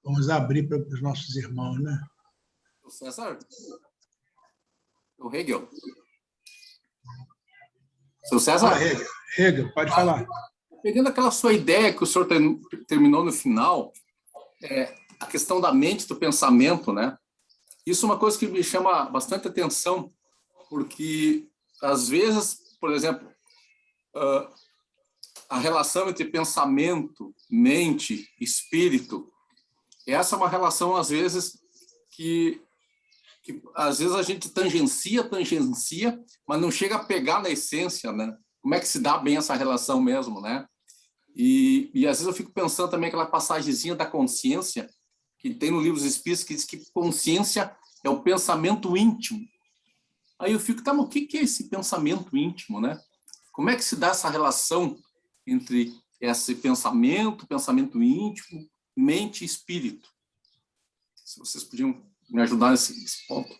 Vamos abrir para os nossos irmãos, né? O César? O Hegel? Seu César? Hegel, pode falar. Pegando aquela sua ideia que o senhor terminou no final, a questão da mente, do pensamento, né? Isso é uma coisa que me chama bastante atenção, porque, às vezes, por exemplo, a relação entre pensamento, mente, espírito, essa é uma relação, às vezes, que às vezes a gente tangencia, mas não chega a pegar na essência, né? Como é que se dá bem essa relação mesmo, né? E às vezes eu fico pensando também aquela passagenzinha da consciência, que tem no livro dos Espíritos, que diz que consciência é o pensamento íntimo. Aí eu fico, tá, mas o que é esse pensamento íntimo, né? Como é que se dá essa relação entre esse pensamento íntimo, mente e espírito? Se vocês podiam me ajudar nesse ponto.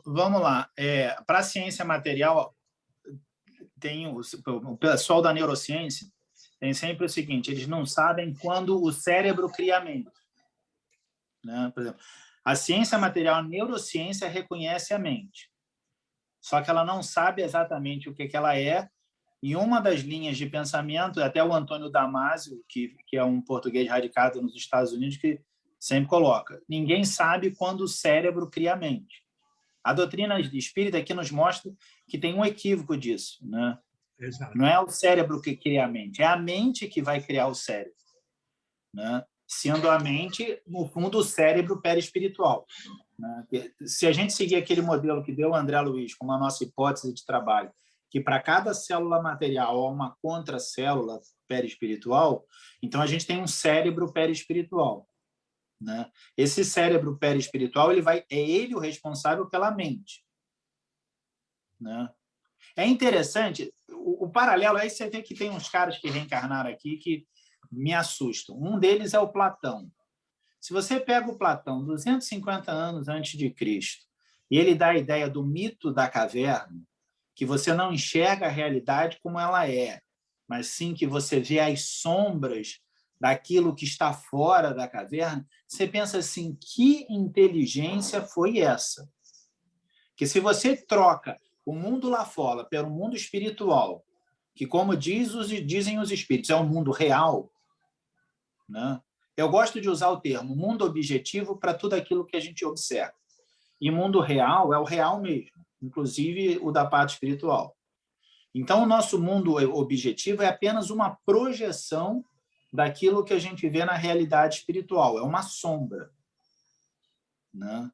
Vamos lá. Para a ciência material, tem o pessoal da neurociência tem sempre o seguinte: eles não sabem quando o cérebro cria a mente, né? Por exemplo, a ciência material, a neurociência reconhece a mente, só que ela não sabe exatamente o que ela é. E uma das linhas de pensamento, até o Antônio Damasio, que é um português radicado nos Estados Unidos, que sempre coloca: ninguém sabe quando o cérebro cria a mente. A doutrina espírita aqui nos mostra que tem um equívoco disso, né? Exato. Não é o cérebro que cria a mente, é a mente que vai criar o cérebro, né? Sendo a mente, no fundo, o cérebro perispiritual, né? Se a gente seguir aquele modelo que deu o André Luiz como a nossa hipótese de trabalho, que para cada célula material há uma contracélula perispiritual, então a gente tem um cérebro perispiritual, né? Esse cérebro perispiritual é ele o responsável pela mente, né? É interessante o paralelo. Aí você vê que tem uns caras que reencarnaram aqui que me assustam. Um deles é o Platão. Se você pega o Platão 250 anos antes de Cristo e ele dá a ideia do mito da caverna, que você não enxerga a realidade como ela é, mas sim que você vê as sombras daquilo que está fora da caverna, você pensa assim: que inteligência foi essa? Que se você troca o mundo lá fora pelo mundo espiritual, que, como dizem os espíritos, é um mundo real, né? Eu gosto de usar o termo mundo objetivo para tudo aquilo que a gente observa. E mundo real é o real mesmo, inclusive o da parte espiritual. Então, o nosso mundo objetivo é apenas uma projeção daquilo que a gente vê na realidade espiritual, é uma sombra, né?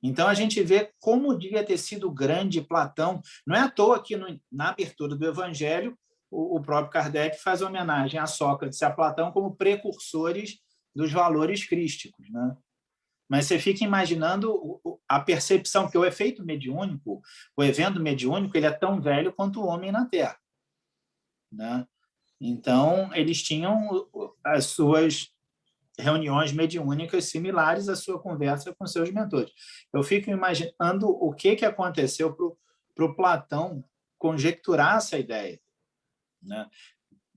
Então, a gente vê como devia ter sido grande Platão. Não é à toa que, na abertura do Evangelho, o próprio Kardec faz homenagem a Sócrates e a Platão como precursores dos valores crísticos, né? Mas você fica imaginando a percepção, porque o efeito mediúnico, o evento mediúnico, ele é tão velho quanto o homem na Terra, né? Então, eles tinham as suas reuniões mediúnicas similares à sua conversa com seus mentores. Eu fico imaginando o que aconteceu para o Platão conjecturar essa ideia, né?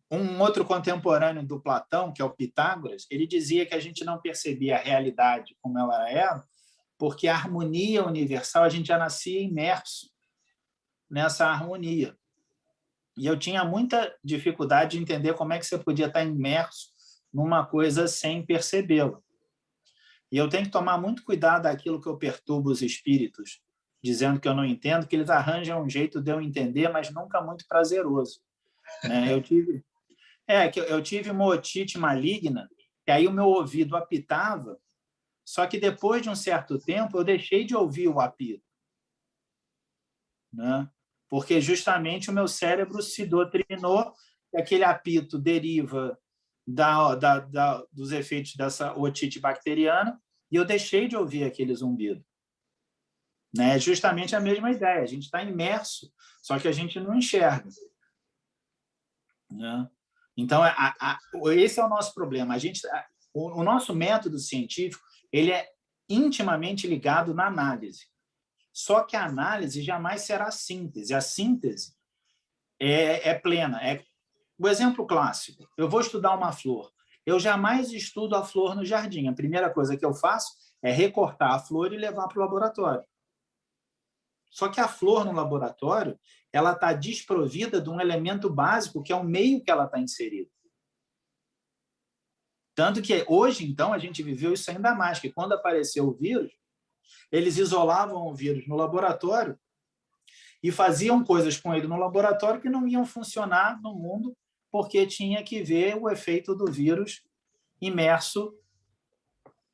Um outro contemporâneo do Platão, que é o Pitágoras, ele dizia que a gente não percebia a realidade como ela era, porque a harmonia universal, a gente já nascia imerso nessa harmonia. E eu tinha muita dificuldade de entender como é que você podia estar imerso numa coisa sem percebê-la. E eu tenho que tomar muito cuidado daquilo que eu perturbo os espíritos, dizendo que eu não entendo, que eles arranjam um jeito de eu entender, mas nunca muito prazeroso, né? Eu tive uma otite maligna, e aí o meu ouvido apitava, só que depois de um certo tempo eu deixei de ouvir o apito, né? Porque justamente o meu cérebro se doutrinou que aquele apito deriva dos efeitos dessa otite bacteriana, e eu deixei de ouvir aquele zumbido, né? É justamente a mesma ideia, a gente está imerso, só que a gente não enxerga, né? Então, esse é o nosso problema. O nosso método científico ele é intimamente ligado na análise. Só que a análise jamais será síntese. A síntese é plena. O exemplo clássico: eu vou estudar uma flor. Eu jamais estudo a flor no jardim. A primeira coisa que eu faço é recortar a flor e levar para o laboratório. Só que a flor no laboratório, ela está desprovida de um elemento básico, que é o meio que ela está inserida. Tanto que hoje, então, a gente viveu isso ainda mais, que quando apareceu o vírus, eles isolavam o vírus no laboratório e faziam coisas com ele no laboratório que não iam funcionar no mundo, porque tinha que ver o efeito do vírus imerso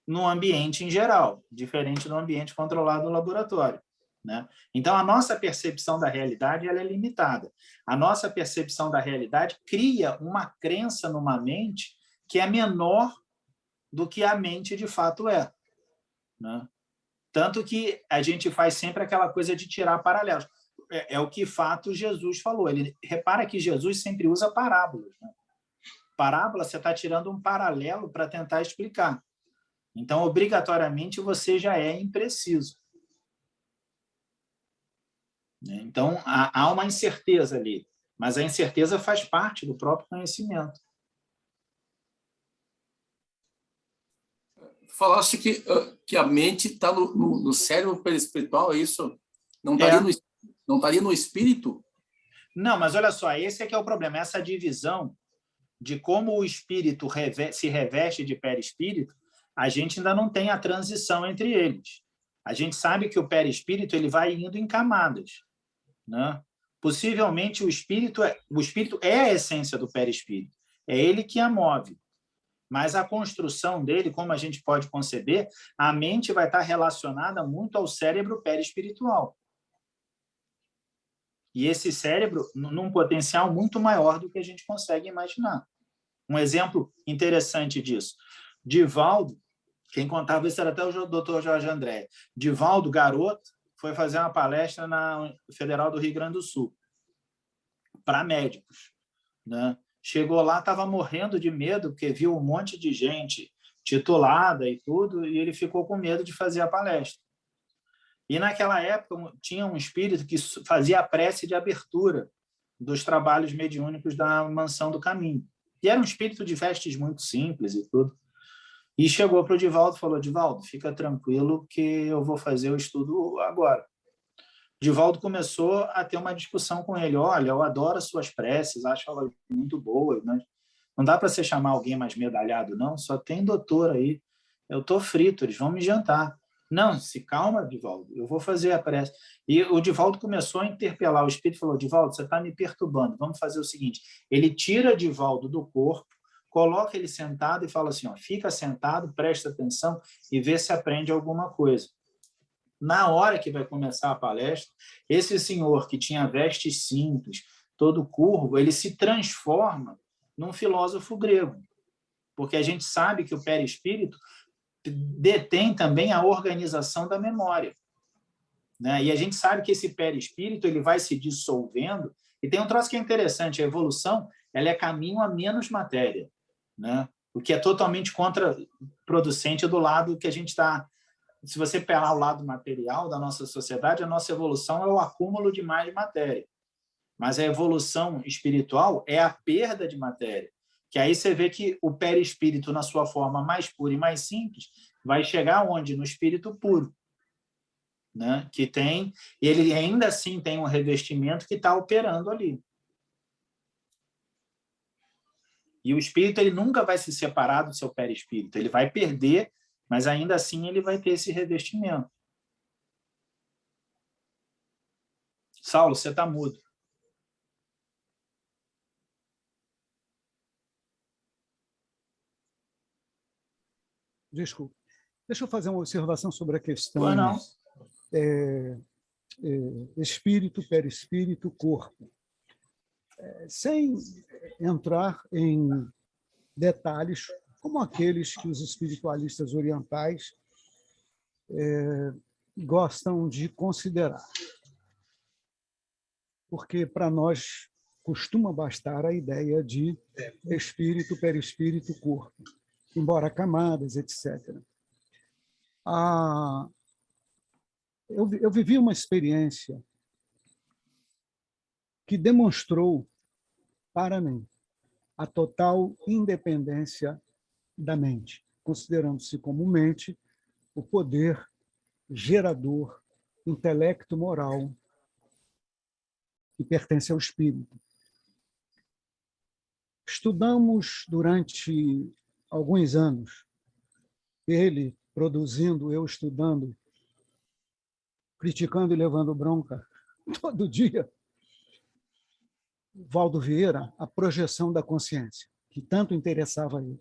no ambiente em geral, diferente do ambiente controlado no laboratório, né? Então, a nossa percepção da realidade ela é limitada. A nossa percepção da realidade cria uma crença numa mente que é menor do que a mente de fato é, né? Tanto que a gente faz sempre aquela coisa de tirar paralelos. É o que fato Jesus falou. Ele repara que Jesus sempre usa parábolas, né? Parábola, você está tirando um paralelo para tentar explicar. Então, obrigatoriamente, você já é impreciso. Então, há uma incerteza ali, mas a incerteza faz parte do próprio conhecimento. Falaste que a mente está no cérebro perispiritual, é isso? Não estaria no espírito? Não, mas olha só, esse é que é o problema, essa divisão de como o espírito se reveste de perispírito, a gente ainda não tem a transição entre eles. A gente sabe que o perispírito ele vai indo em camadas, né? Possivelmente o espírito é a essência do perispírito, é ele que a move. Mas a construção dele, como a gente pode conceber, a mente vai estar relacionada muito ao cérebro perispiritual. E esse cérebro, num potencial muito maior do que a gente consegue imaginar. Um exemplo interessante disso. Divaldo, quem contava isso era até o Dr. Jorge André. Divaldo, garoto, foi fazer uma palestra na Federal do Rio Grande do Sul para médicos, né? Chegou lá, estava morrendo de medo, porque viu um monte de gente titulada e tudo, e ele ficou com medo de fazer a palestra. E naquela época tinha um espírito que fazia a prece de abertura dos trabalhos mediúnicos da Mansão do Caminho. E era um espírito de vestes muito simples e tudo. E chegou para o Divaldo e falou: Divaldo, fica tranquilo que eu vou fazer o estudo agora. Divaldo começou a ter uma discussão com ele. Olha, eu adoro as suas preces, acho elas muito boas, né? Não dá para você chamar alguém mais medalhado, não? Só tem doutor aí. Eu estou frito, eles vão me jantar. Não, se calma, Divaldo, eu vou fazer a prece. E o Divaldo começou a interpelar o espírito e falou: Divaldo, você está me perturbando, vamos fazer o seguinte. Ele tira Divaldo do corpo, coloca ele sentado e fala assim: ó, fica sentado, presta atenção e vê se aprende alguma coisa. Na hora que vai começar a palestra, esse senhor que tinha vestes simples, todo curvo, ele se transforma num filósofo grego, porque a gente sabe que o perispírito detém também a organização da memória, né? E a gente sabe que esse perispírito ele vai se dissolvendo, e tem um troço que é interessante: a evolução ela é caminho a menos matéria, né? O que é totalmente contraproducente do lado que a gente está. Se você pegar o lado material da nossa sociedade, a nossa evolução é o acúmulo de mais matéria. Mas a evolução espiritual é a perda de matéria. Que aí você vê que o perispírito, na sua forma mais pura e mais simples, vai chegar onde? No espírito puro, né? Que tem, ele ainda assim tem um revestimento que está operando ali. E o espírito ele nunca vai se separar do seu perispírito, ele vai perder, mas ainda assim ele vai ter esse revestimento. Saulo, você está mudo. Desculpa. Deixa eu fazer uma observação sobre a questão espírito, perispírito, corpo. Sem entrar em detalhes como aqueles que os espiritualistas orientais gostam de considerar. Porque para nós costuma bastar a ideia de espírito, perispírito, corpo, embora camadas, etc. Eu vivi uma experiência que demonstrou para mim a total independência da mente, considerando-se como mente o poder gerador, intelecto moral que pertence ao espírito. Estudamos durante alguns anos, ele produzindo, eu estudando, criticando e levando bronca todo dia, Valdo Vieira, a projeção da consciência, que tanto interessava a ele.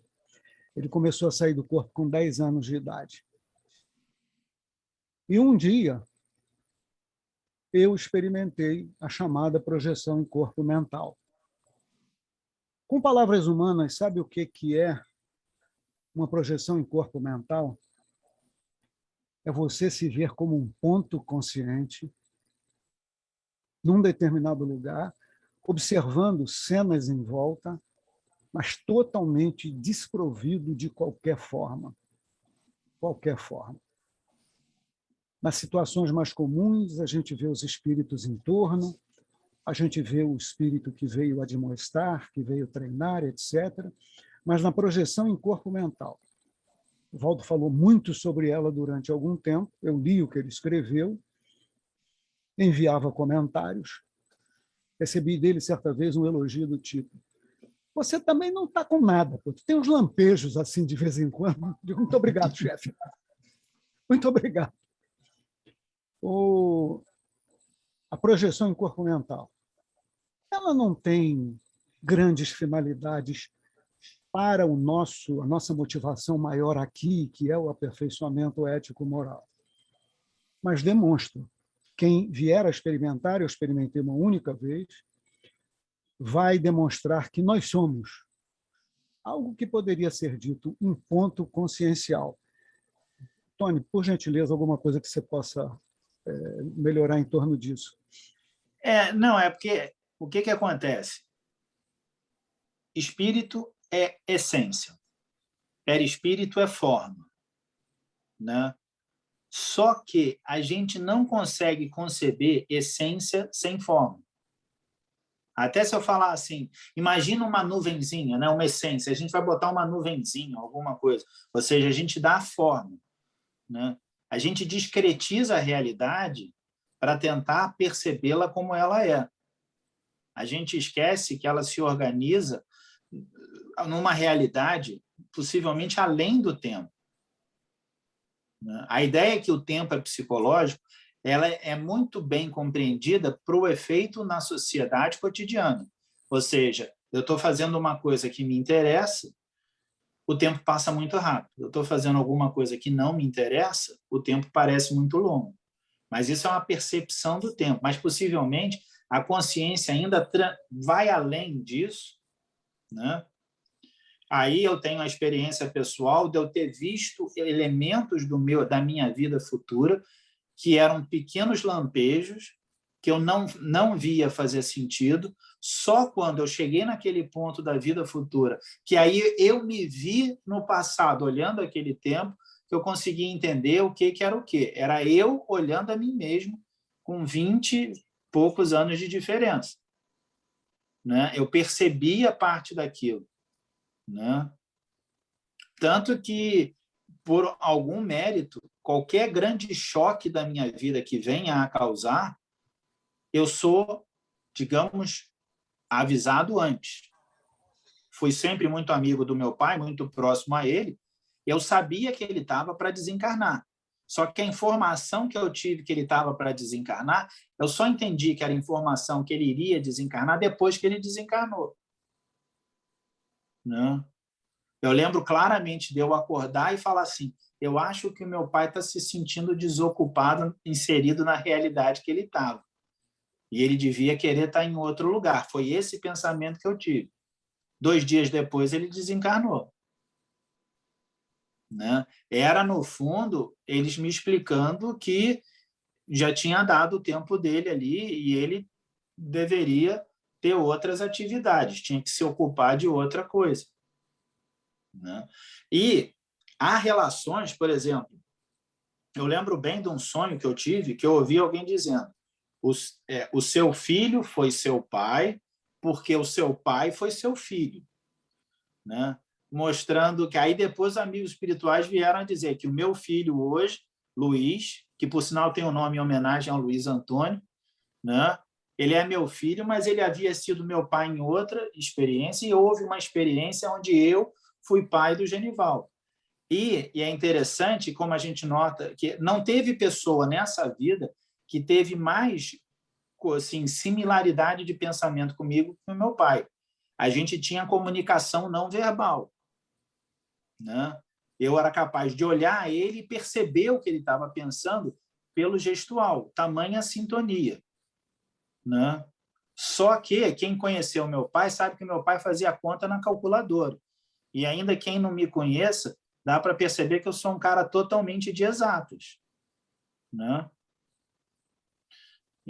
Ele começou a sair do corpo com 10 anos de idade. E um dia, eu experimentei a chamada projeção em corpo mental. Com palavras humanas, sabe o que é uma projeção em corpo mental? É você se ver como um ponto consciente num determinado lugar, observando cenas em volta, mas totalmente desprovido de qualquer forma. Qualquer forma. Nas situações mais comuns, a gente vê os espíritos em torno, a gente vê o espírito que veio admoestar, que veio treinar, etc. Mas na projeção em corpo mental, o Valdo falou muito sobre ela durante algum tempo, eu li o que ele escreveu, enviava comentários, recebi dele certa vez um elogio do tipo: você também não está com nada, pô. Tu tem uns lampejos assim de vez em quando. Digo, muito obrigado, chefe. Muito obrigado. A projeção em corpo mental, ela não tem grandes finalidades para a nossa motivação maior aqui, que é o aperfeiçoamento ético-moral. Mas demonstra. Quem vier a experimentar, eu experimentei uma única vez, vai demonstrar que nós somos algo que poderia ser dito um ponto consciencial. Tony, por gentileza, alguma coisa que você possa melhorar em torno disso? Não, é porque o que acontece? Espírito é essência, perispírito é forma, né? Só que a gente não consegue conceber essência sem forma. Até se eu falar assim, imagina uma nuvenzinha, né? Uma essência, a gente vai botar uma nuvenzinha, alguma coisa, ou seja, a gente dá a forma, né? A gente discretiza a realidade para tentar percebê-la como ela é. A gente esquece que ela se organiza numa realidade possivelmente além do tempo. A ideia que o tempo é psicológico, ela é muito bem compreendida para o efeito na sociedade cotidiana. Ou seja, eu estou fazendo uma coisa que me interessa, o tempo passa muito rápido. Eu estou fazendo alguma coisa que não me interessa, o tempo parece muito longo. Mas isso é uma percepção do tempo. Mas, possivelmente, a consciência ainda vai além disso, né? Aí eu tenho a experiência pessoal de eu ter visto elementos da minha vida futura que eram pequenos lampejos que eu não via fazer sentido, só quando eu cheguei naquele ponto da vida futura, que aí eu me vi no passado, olhando aquele tempo, que eu consegui entender o que era o quê. Era eu olhando a mim mesmo com 20 e poucos anos de diferença, né? Eu percebia parte daquilo, né? Tanto que, por algum mérito, qualquer grande choque da minha vida que venha a causar, eu sou, digamos, avisado antes. Fui sempre muito amigo do meu pai, muito próximo a ele, eu sabia que ele estava para desencarnar. Só que a informação que eu tive que ele estava para desencarnar, eu só entendi que era informação que ele iria desencarnar depois que ele desencarnou, né? Eu lembro claramente de eu acordar e falar assim, eu acho que o meu pai está se sentindo desocupado, inserido na realidade que ele estava. E ele devia querer estar em outro lugar. Foi esse pensamento que eu tive. 2 dias depois, ele desencarnou, né? Era, no fundo, eles me explicando que já tinha dado o tempo dele ali e ele deveria ter outras atividades, tinha que se ocupar de outra coisa, né? E há relações, por exemplo, eu lembro bem de um sonho que eu tive, que eu ouvi alguém dizendo, o seu filho foi seu pai porque o seu pai foi seu filho, né? mostrando que aí depois os amigos espirituais vieram a dizer que o meu filho hoje, Luiz, que por sinal tem o nome em homenagem ao Luiz Antônio, né? Ele é meu filho, mas ele havia sido meu pai em outra experiência e houve uma experiência onde eu fui pai do Genival. E é interessante como a gente nota que não teve pessoa nessa vida que teve mais assim, similaridade de pensamento comigo que o meu pai. A gente tinha comunicação não verbal, né? Eu era capaz de olhar ele e perceber o que ele estava pensando pelo gestual, tamanha sintonia, né? Só que quem conheceu meu pai sabe que meu pai fazia conta na calculadora. E ainda quem não me conheça, dá para perceber que eu sou um cara totalmente de exatos, né?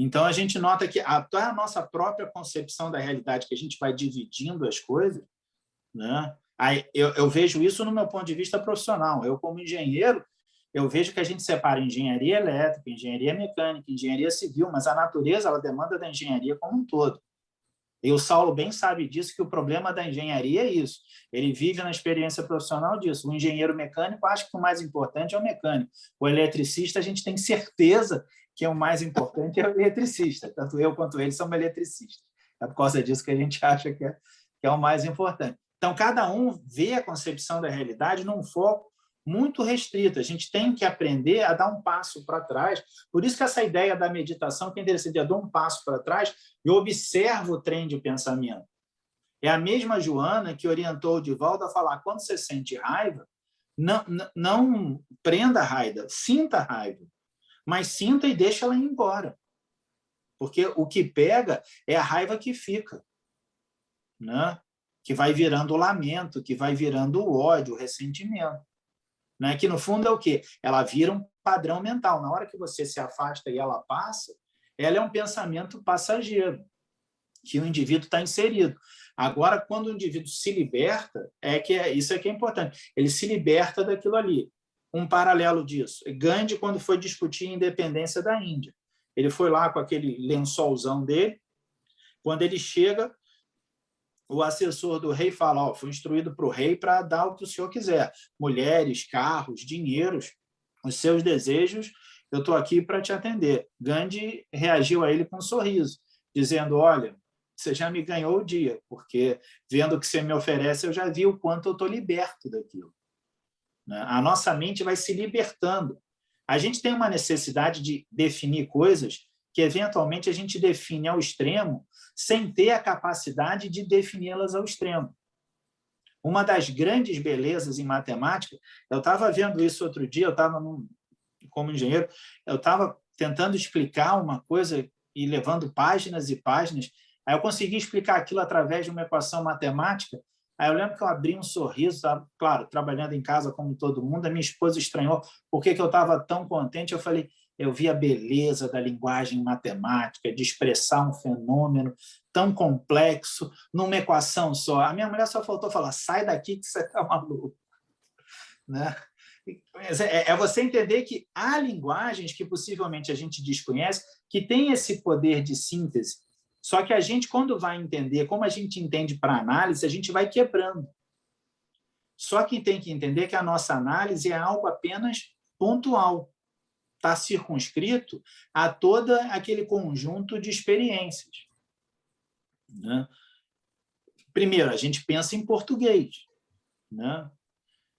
Então, a gente nota que até a nossa própria concepção da realidade, que a gente vai dividindo as coisas, né? Aí, eu vejo isso no meu ponto de vista profissional. Eu, como engenheiro, eu vejo que a gente separa engenharia elétrica, engenharia mecânica, engenharia civil, mas a natureza ela demanda da engenharia como um todo. E o Saulo bem sabe disso, que o problema da engenharia é isso. Ele vive na experiência profissional disso. O engenheiro mecânico acha que o mais importante é o mecânico. O eletricista, a gente tem certeza que o mais importante é o eletricista. Tanto eu quanto ele somos eletricistas. É por causa disso que a gente acha que é o mais importante. Então, cada um vê a concepção da realidade num foco muito restrito. A gente tem que aprender a dar um passo para trás. Por isso que essa ideia da meditação, que é interessante, eu dou um passo para trás e observo o trem de pensamento. É a mesma Joana que orientou o Divaldo a falar, quando você sente raiva, não prenda a raiva, sinta a raiva, mas sinta e deixa ela ir embora. Porque o que pega é a raiva que fica, né? Que vai virando o lamento, que vai virando o ódio, o ressentimento. Né? Que, no fundo, é o quê? Ela vira um padrão mental. Na hora que você se afasta e ela passa, ela é um pensamento passageiro, que o indivíduo está inserido. Agora, quando o indivíduo se liberta, isso é que é importante. Ele se liberta daquilo ali. Um paralelo disso. Gandhi, quando foi discutir a independência da Índia, ele foi lá com aquele lençolzão dele. Quando ele chega, o assessor do rei fala, foi instruído para o rei para dar o que o senhor quiser. Mulheres, carros, dinheiros, os seus desejos, eu estou aqui para te atender. Gandhi reagiu a ele com um sorriso, dizendo, olha, você já me ganhou o dia, porque vendo o que você me oferece, eu já vi o quanto eu estou liberto daquilo. A nossa mente vai se libertando. A gente tem uma necessidade de definir coisas que, eventualmente, a gente define ao extremo sem ter a capacidade de defini-las ao extremo. Uma das grandes belezas em matemática, eu estava vendo isso outro dia, eu estava como engenheiro, eu estava tentando explicar uma coisa e levando páginas e páginas, aí eu consegui explicar aquilo através de uma equação matemática. Aí eu lembro que eu abri um sorriso, claro, trabalhando em casa como todo mundo, a minha esposa estranhou por que eu estava tão contente. Eu falei, eu vi a beleza da linguagem matemática, de expressar um fenômeno tão complexo numa equação só. A minha mulher só faltou falar, sai daqui que você está maluco. Né? É você entender que há linguagens que possivelmente a gente desconhece que têm esse poder de síntese. Só que a gente, quando vai entender, como a gente entende para análise, a gente vai quebrando. Só que tem que entender que a nossa análise é algo apenas pontual. Está circunscrito a todo aquele conjunto de experiências. Né? Primeiro, a gente pensa em português. Né?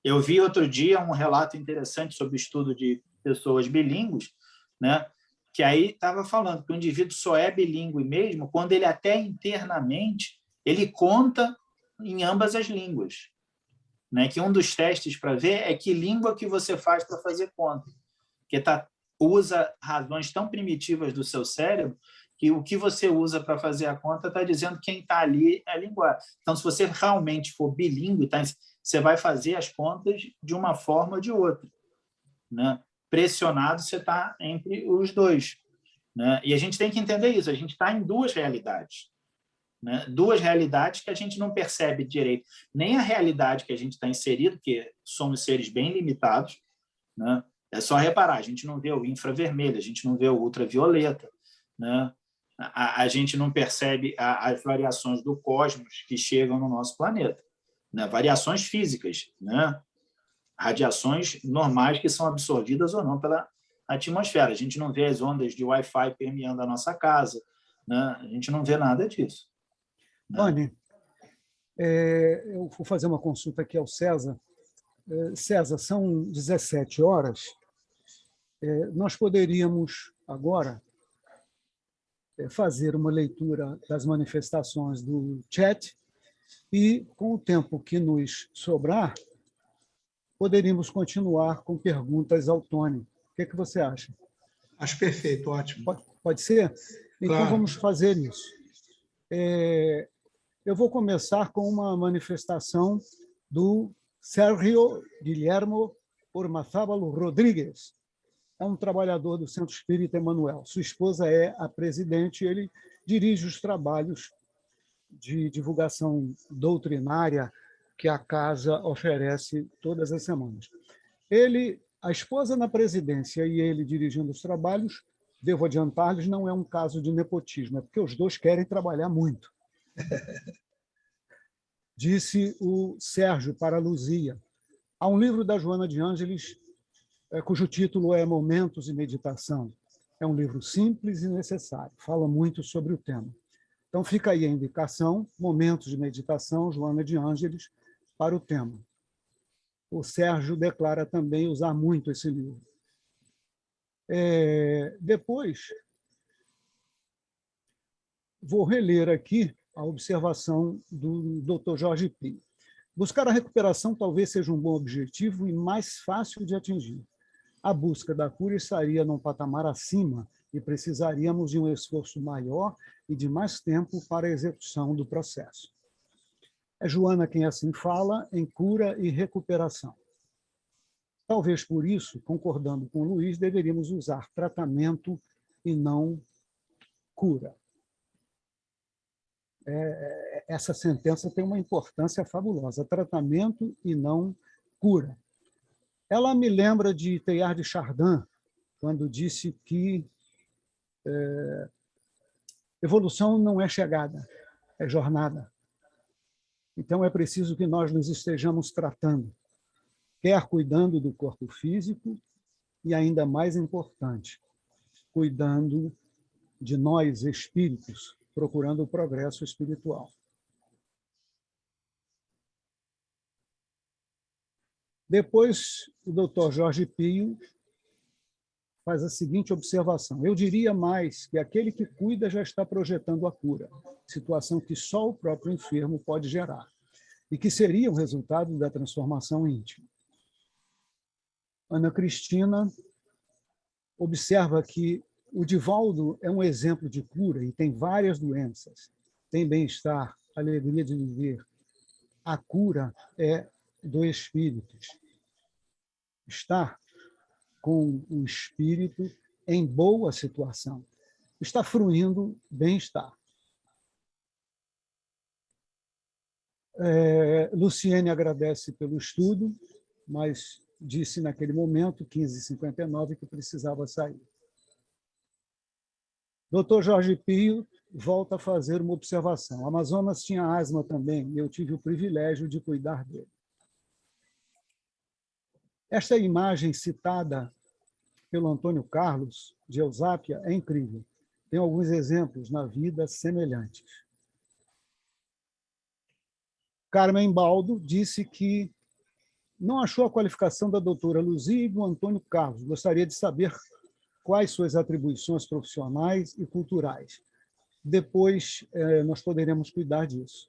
Eu vi outro dia um relato interessante sobre o estudo de pessoas bilíngues, né? Que aí estava falando que o indivíduo só é bilíngue mesmo quando ele até internamente ele conta em ambas as línguas. Né? Que um dos testes para ver é que língua que você faz para fazer conta. Porque usa razões tão primitivas do seu cérebro que o que você usa para fazer a conta está dizendo que quem está ali é a linguagem. Então, se você realmente for bilíngue, você vai fazer as contas de uma forma ou de outra. Né? Pressionado, você está entre os dois. Né? E a gente tem que entender isso, a gente está em duas realidades. Né? Duas realidades que a gente não percebe direito. Nem a realidade que a gente está inserido, porque somos seres bem limitados, né? É só reparar, a gente não vê o infravermelho, a gente não vê o ultravioleta, né? A gente não percebe as variações do cosmos que chegam no nosso planeta. né? Variações físicas, né? Radiações normais que são absorvidas ou não pela atmosfera. A gente não vê as ondas de Wi-Fi permeando a nossa casa, né? A gente não vê nada disso. Né? Tony, eu vou fazer uma consulta aqui ao César. César, são 17 horas. Nós poderíamos, agora, fazer uma leitura das manifestações do chat e, com o tempo que nos sobrar, poderíamos continuar com perguntas ao Tony. O que você acha? Acho perfeito, ótimo. Pode ser? Então, Claro. vamos fazer isso. Eu vou começar com uma manifestação do Sérgio Guilhermo Ormazábal Rodrigues. É um trabalhador do Centro Espírita Emanuel. Sua esposa é a presidente e ele dirige os trabalhos de divulgação doutrinária que a casa oferece todas as semanas. A esposa na presidência e ele dirigindo os trabalhos, devo adiantar-lhes, não é um caso de nepotismo, é porque os dois querem trabalhar muito. Disse o Sérgio para a Luzia. Há um livro da Joana de Ângeles, cujo título é Momentos e Meditação. É um livro simples e necessário, fala muito sobre o tema. Então, fica aí a indicação, Momentos de Meditação, Joana de Ângeles, para o tema. O Sérgio declara também usar muito esse livro. Depois, vou reler aqui a observação do Dr. Jorge Pio. Buscar a recuperação talvez seja um bom objetivo e mais fácil de atingir. A busca da cura estaria num patamar acima e precisaríamos de um esforço maior e de mais tempo para a execução do processo. É Joana quem assim fala em cura e recuperação. Talvez por isso, concordando com o Luiz, deveríamos usar tratamento e não cura. Essa sentença tem uma importância fabulosa, tratamento e não cura. Ela me lembra de Teilhard de Chardin, quando disse que evolução não é chegada, é jornada. Então, é preciso que nós nos estejamos tratando, quer cuidando do corpo físico e, ainda mais importante, cuidando de nós, espíritos, procurando o progresso espiritual. Depois, o Dr. Jorge Pio faz a seguinte observação. Eu diria mais que aquele que cuida já está projetando a cura, situação que só o próprio enfermo pode gerar, e que seria o resultado da transformação íntima. Ana Cristina observa que o Divaldo é um exemplo de cura e tem várias doenças. Tem bem-estar, alegria de viver. A cura é do espírito. Estar com o espírito em boa situação. Está fruindo bem-estar. Luciene agradece pelo estudo, mas disse naquele momento, 15h59, que precisava sair. Dr. Jorge Pio volta a fazer uma observação. O Amazonas tinha asma também, e eu tive o privilégio de cuidar dele. Esta imagem citada pelo Antônio Carlos, de Eusápia, é incrível. Tem alguns exemplos na vida semelhantes. Carmen Baldo disse que não achou a qualificação da doutora Luzia e do Antônio Carlos. Gostaria de saber quais suas atribuições profissionais e culturais. Depois, nós poderemos cuidar disso.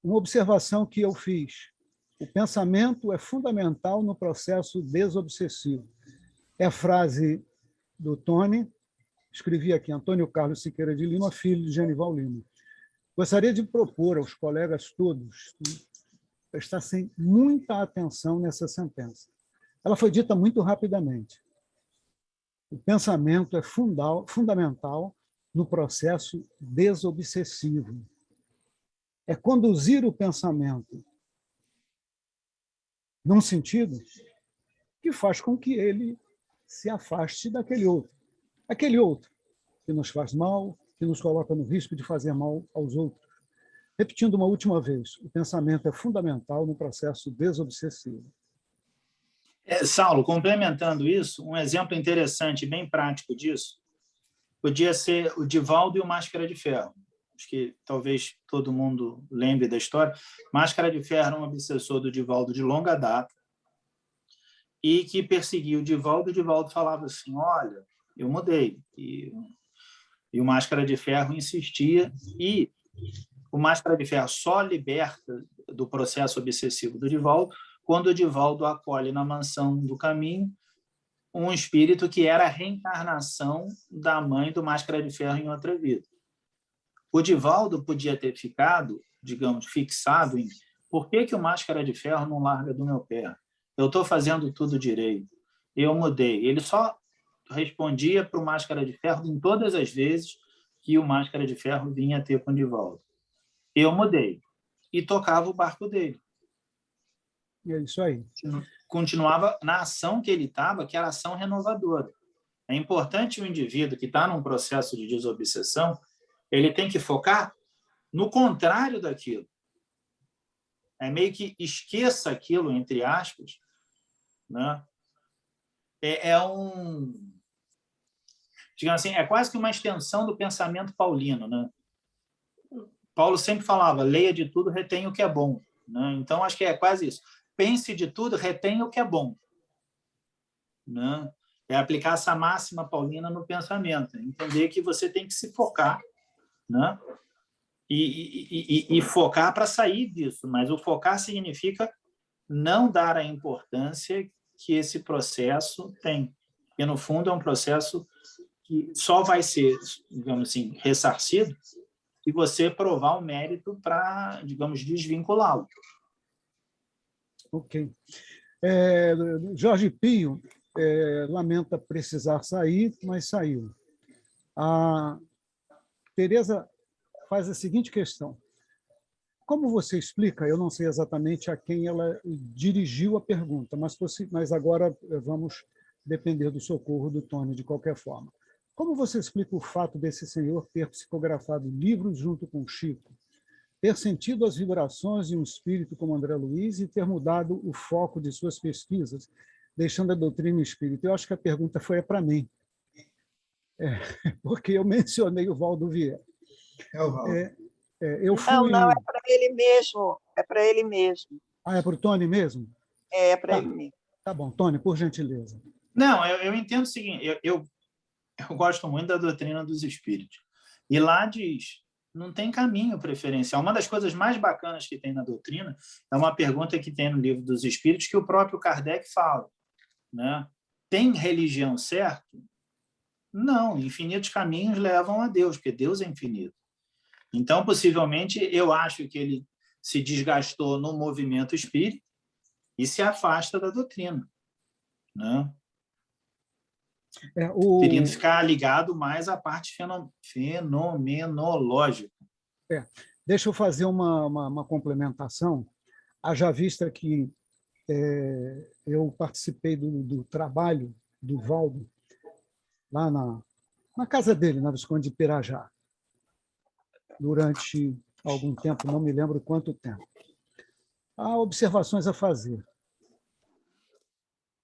Uma observação que eu fiz. O pensamento é fundamental no processo desobsessivo. É a frase do Tony, escrevi aqui, Antônio Carlos Siqueira de Lima, filho de Genival Lima. Gostaria de propor aos colegas todos que prestassem muita atenção nessa sentença. Ela foi dita muito rapidamente. O pensamento é fundamental no processo desobsessivo. É conduzir o pensamento num sentido que faz com que ele se afaste daquele outro. Aquele outro que nos faz mal, que nos coloca no risco de fazer mal aos outros. Repetindo uma última vez, o pensamento é fundamental no processo desobsessivo. Saulo, complementando isso, um exemplo interessante, bem prático disso, podia ser o Divaldo e o Máscara de Ferro. Acho que talvez todo mundo lembre da história. Máscara de Ferro era um obsessor do Divaldo de longa data e que perseguia o Divaldo. O Divaldo falava assim, olha, eu mudei. E o Máscara de Ferro insistia, e o Máscara de Ferro só liberta do processo obsessivo do Divaldo quando o Divaldo acolhe na mansão do caminho um espírito que era a reencarnação da mãe do Máscara de Ferro em outra vida. O Divaldo podia ter ficado, digamos, fixado em por que o Máscara de Ferro não larga do meu pé? Eu estou fazendo tudo direito. Eu mudei. Ele só respondia para o Máscara de Ferro em todas as vezes que o Máscara de Ferro vinha ter com o Divaldo. Eu mudei. E tocava o barco dele. É isso aí. Continuava na ação que ele estava, que era ação renovadora. É importante o indivíduo que está num processo de desobsessão, ele tem que focar no contrário daquilo. É meio que esqueça aquilo, entre aspas, né? Digamos assim, é quase que uma extensão do pensamento paulino, né? Paulo sempre falava, leia de tudo, retenha o que é bom, né? Então, acho que é quase isso. Pense de tudo, retenha o que é bom, né? É aplicar essa máxima paulina no pensamento, entender que você tem que se focar, né? E focar para sair disso, mas o focar significa não dar a importância que esse processo tem, porque, no fundo, é um processo que só vai ser, digamos assim, ressarcido se você provar o mérito para, digamos, desvinculá-lo. Ok. Jorge Pio lamenta precisar sair, mas saiu. A Tereza faz a seguinte questão. Como você explica, eu não sei exatamente a quem ela dirigiu a pergunta, mas agora vamos depender do socorro do Tony, de qualquer forma. Como você explica o fato desse senhor ter psicografado livros junto com Chico, ter sentido as vibrações de um espírito como André Luiz e ter mudado o foco de suas pesquisas, deixando a doutrina espírita? Eu acho que a pergunta foi para mim, porque eu mencionei o Valdo Vieira. É o Valdo. Eu fui... Não, é para ele mesmo. É para ele mesmo. Ah, é para o Tony mesmo? É para ele mesmo. Tá bom, Tony, por gentileza. Não, eu entendo o seguinte, eu gosto muito da doutrina dos espíritos. E lá diz, não tem caminho preferencial. Uma das coisas mais bacanas que tem na doutrina é uma pergunta que tem no livro dos espíritos que o próprio Kardec fala, né? Tem religião certo? Não, infinitos caminhos levam a Deus, porque Deus é infinito. Então, possivelmente, eu acho que ele se desgastou no movimento espírita e se afasta da doutrina, né? Querendo ficar ligado mais à parte fenomenológica. Deixa eu fazer uma complementação. Haja vista que eu participei do trabalho do Valdo lá na casa dele, na Visconde de Pirajá, durante algum tempo, não me lembro quanto tempo. Há observações a fazer.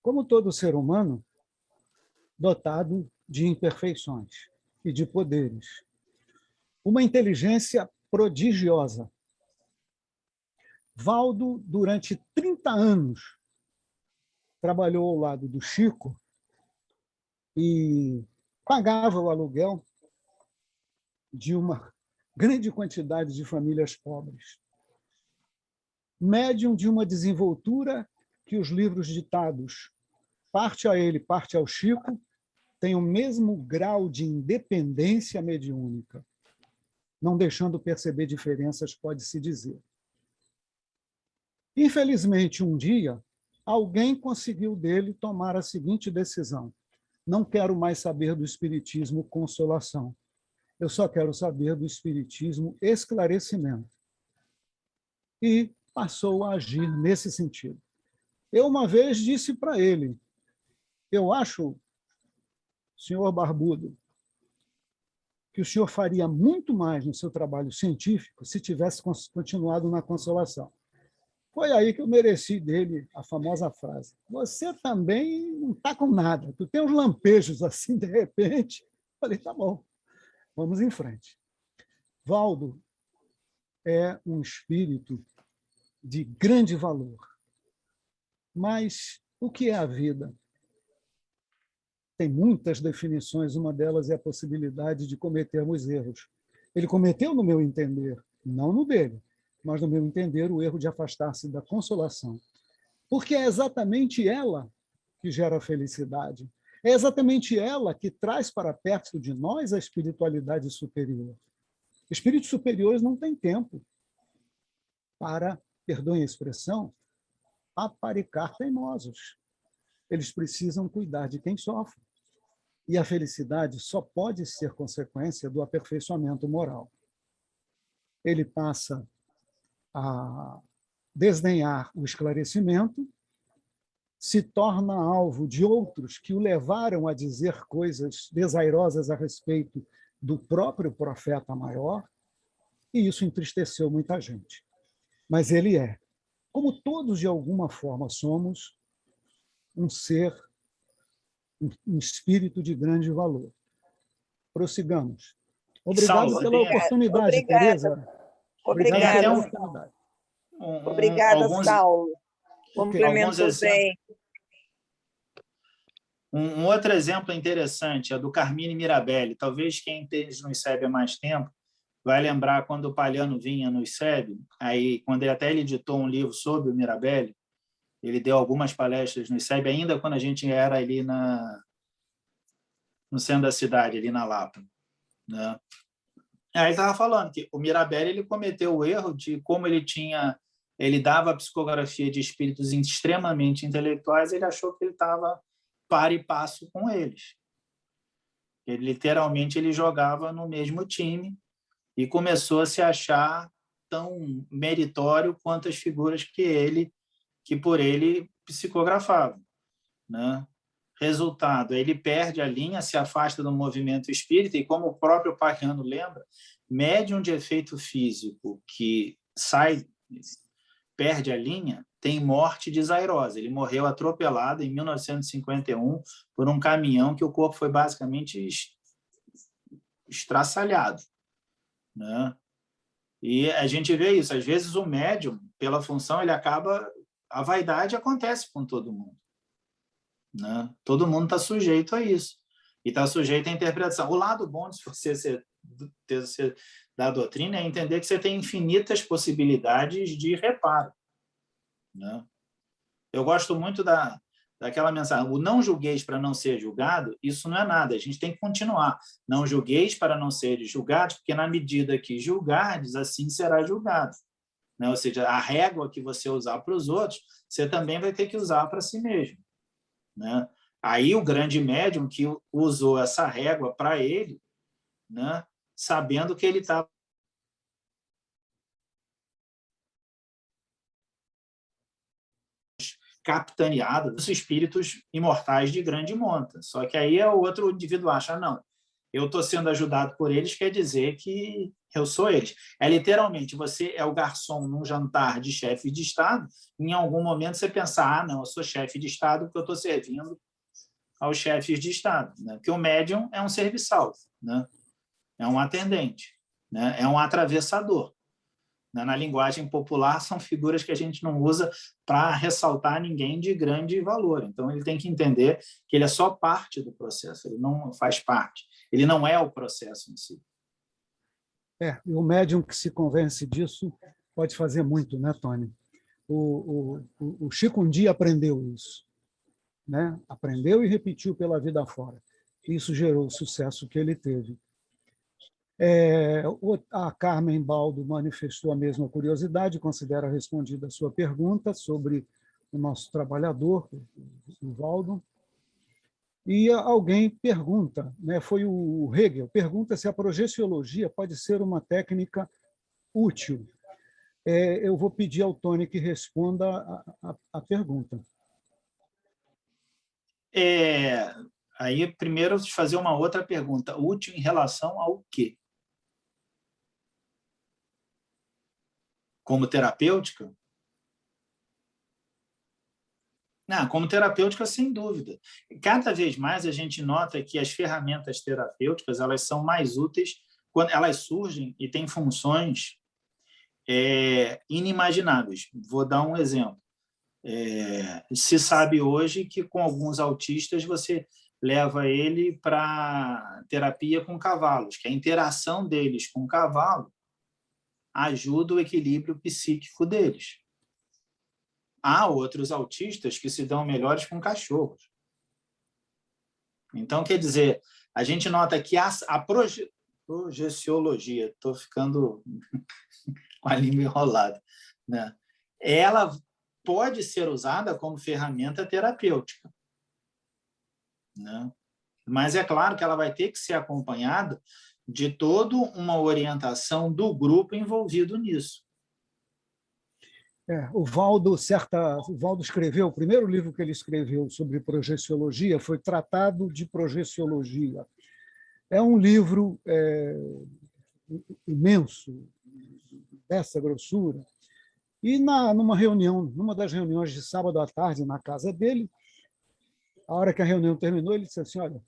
Como todo ser humano, dotado de imperfeições e de poderes, uma inteligência prodigiosa. Valdo, durante 30 anos, trabalhou ao lado do Chico e pagava o aluguel de uma grande quantidade de famílias pobres. Médium de uma desenvoltura que os livros ditados, parte a ele, parte ao Chico, têm o mesmo grau de independência mediúnica, não deixando perceber diferenças, pode-se dizer. Infelizmente, um dia, alguém conseguiu dele tomar a seguinte decisão: não quero mais saber do espiritismo consolação, eu só quero saber do espiritismo esclarecimento. E passou a agir nesse sentido. Eu uma vez disse para ele, eu acho, senhor Barbudo, que o senhor faria muito mais no seu trabalho científico se tivesse continuado na Consolação. Foi aí que eu mereci dele a famosa frase: você também não está com nada, tu tem uns lampejos assim, de repente. Falei, tá bom, vamos em frente. Valdo é um espírito de grande valor. Mas o que é a vida? Tem muitas definições, uma delas é a possibilidade de cometermos erros. Ele cometeu, no meu entender, não no dele, mas, no meu entender, o erro de afastar-se da consolação. Porque é exatamente ela que gera a felicidade. É exatamente ela que traz para perto de nós a espiritualidade superior. Espíritos superiores não têm tempo para, perdoem a expressão, paparicar teimosos. Eles precisam cuidar de quem sofre. E a felicidade só pode ser consequência do aperfeiçoamento moral. Ele passa a desdenhar o esclarecimento, se torna alvo de outros que o levaram a dizer coisas desairosas a respeito do próprio profeta maior, e isso entristeceu muita gente. Mas ele é, como todos de alguma forma somos, um ser, um espírito de grande valor. Prossigamos. Obrigado Saulo, pela oportunidade, Obrigada. Tereza. Obrigado Tem Obrigada, pela um- oportunidade. obrigada, Saulo. Ok. Complementou alguns bem. Um outro exemplo interessante é do Carmine Mirabelli. Talvez quem entende no ICEB há mais tempo vai lembrar quando o Palhano vinha no ICEB, aí, quando ele editou um livro sobre o Mirabelli, ele deu algumas palestras no ICEB, ainda quando a gente era ali no centro da cidade, ali na Lapa, né? Aí estava falando que o Mirabelli ele cometeu o erro de como ele dava a psicografia de espíritos extremamente intelectuais, ele achou que ele estava par e passo com eles. Ele literalmente ele jogava no mesmo time e começou a se achar tão meritório quanto as figuras que por ele psicografava, né? Resultado, ele perde a linha, se afasta do movimento espírita e, como o próprio Palhano lembra, médium de efeito físico que perde a linha, tem morte desairosa. Ele morreu atropelado em 1951 por um caminhão que o corpo foi basicamente estraçalhado, né? E a gente vê isso. Às vezes o médium, pela função, ele acaba... A vaidade acontece com todo mundo, né? Todo mundo está sujeito a isso. E está sujeito à interpretação. O lado bom de você ser da doutrina é entender que você tem infinitas possibilidades de reparo, né? Eu gosto muito daquela mensagem: o não julgueis para não ser julgado, isso não é nada, a gente tem que continuar. Não julgueis para não seres julgados, porque na medida que julgardes, assim será julgado, né? Ou seja, a régua que você usar para os outros, você também vai ter que usar para si mesmo, né? Aí o grande médium que usou essa régua para ele, né, sabendo que ele estava capitaneado dos espíritos imortais de grande monta. Só que aí o outro indivíduo acha, não, eu estou sendo ajudado por eles, quer dizer que eu sou eles. É literalmente, você é o garçom num jantar de chefe de Estado, em algum momento você pensa, não, eu sou chefe de Estado porque eu estou servindo aos chefes de Estado, né? Porque o médium é um serviçal, né? É um atendente, né? É um atravessador. Na linguagem popular, são figuras que a gente não usa para ressaltar ninguém de grande valor. Então, ele tem que entender que ele é só parte do processo, ele não faz parte, ele não é o processo em si. E o médium que se convence disso pode fazer muito, né, Tony? O Chico um dia aprendeu isso, né? Aprendeu e repetiu pela vida fora. Isso gerou o sucesso que ele teve. A Carmen Baldo manifestou a mesma curiosidade, considera respondida a sua pergunta sobre o nosso trabalhador, o Valdo. E alguém pergunta, né, foi o Hegel, pergunta se a projeciologia pode ser uma técnica útil. Eu vou pedir ao Tony que responda a pergunta. Aí, primeiro, eu fazer uma outra pergunta. Útil em relação ao quê? Como terapêutica? Não, como terapêutica, sem dúvida. Cada vez mais a gente nota que as ferramentas terapêuticas elas são mais úteis quando elas surgem e têm funções inimagináveis. Vou dar um exemplo. Se sabe hoje que com alguns autistas você leva ele para terapia com cavalos, que a interação deles com o cavalo ajuda o equilíbrio psíquico deles. Há outros autistas que se dão melhores com cachorros. Então, quer dizer, a gente nota que a projeciologia, estou ficando com a língua enrolada, né? Ela pode ser usada como ferramenta terapêutica, né? Mas é claro que ela vai ter que ser acompanhada de toda uma orientação do grupo envolvido nisso. O Valdo escreveu, o primeiro livro que ele escreveu sobre projeciologia foi Tratado de Projeciologia. É um livro imenso, dessa grossura. E numa das reuniões de sábado à tarde na casa dele, a hora que a reunião terminou, ele disse assim: olha,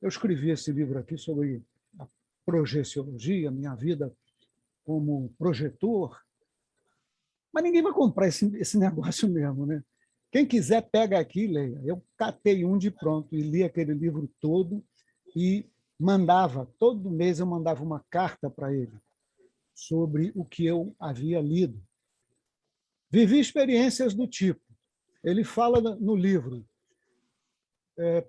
eu escrevi esse livro aqui sobre a projeciologia, minha vida como projetor, mas ninguém vai comprar esse negócio mesmo, né? Quem quiser, pega aqui e leia. Eu catei um de pronto e li aquele livro todo e todo mês eu mandava uma carta para ele sobre o que eu havia lido. Vivi experiências do tipo. Ele fala no livro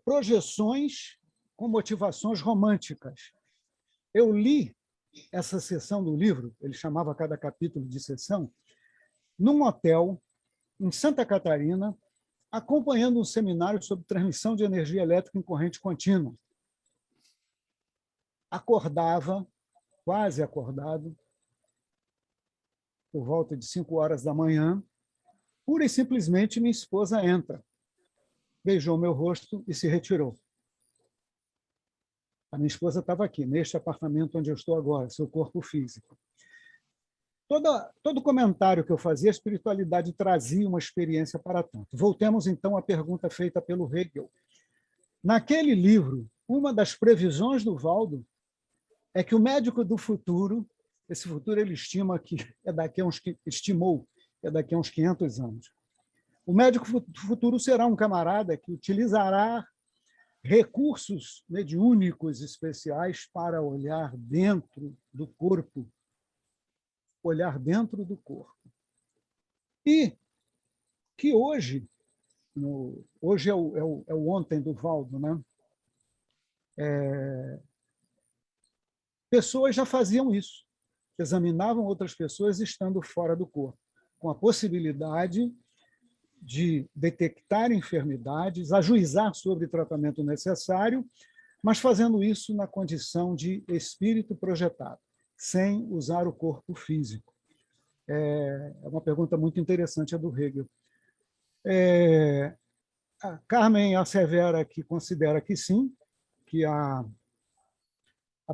projeções com motivações românticas. Eu li essa seção do livro, ele chamava cada capítulo de seção, num hotel em Santa Catarina, acompanhando um seminário sobre transmissão de energia elétrica em corrente contínua. Acordava, quase acordado, por volta de 5 horas da manhã, pura e simplesmente minha esposa entra, beijou meu rosto e se retirou. A minha esposa estava aqui, neste apartamento onde eu estou agora, seu corpo físico. Todo comentário que eu fazia, a espiritualidade trazia uma experiência para tanto. Voltemos, então, à pergunta feita pelo Hegel. Naquele livro, uma das previsões do Valdo é que o médico do futuro, esse futuro ele estimou que é daqui a uns 500 anos. O médico do futuro será um camarada que utilizará recursos mediúnicos especiais para olhar dentro do corpo. E que hoje é o ontem do Valdo, né? Pessoas já faziam isso, examinavam outras pessoas estando fora do corpo, com a possibilidade de detectar enfermidades, ajuizar sobre o tratamento necessário, mas fazendo isso na condição de espírito projetado, sem usar o corpo físico. É uma pergunta muito interessante a do Hegel. A Carmen assevera que considera que sim, que a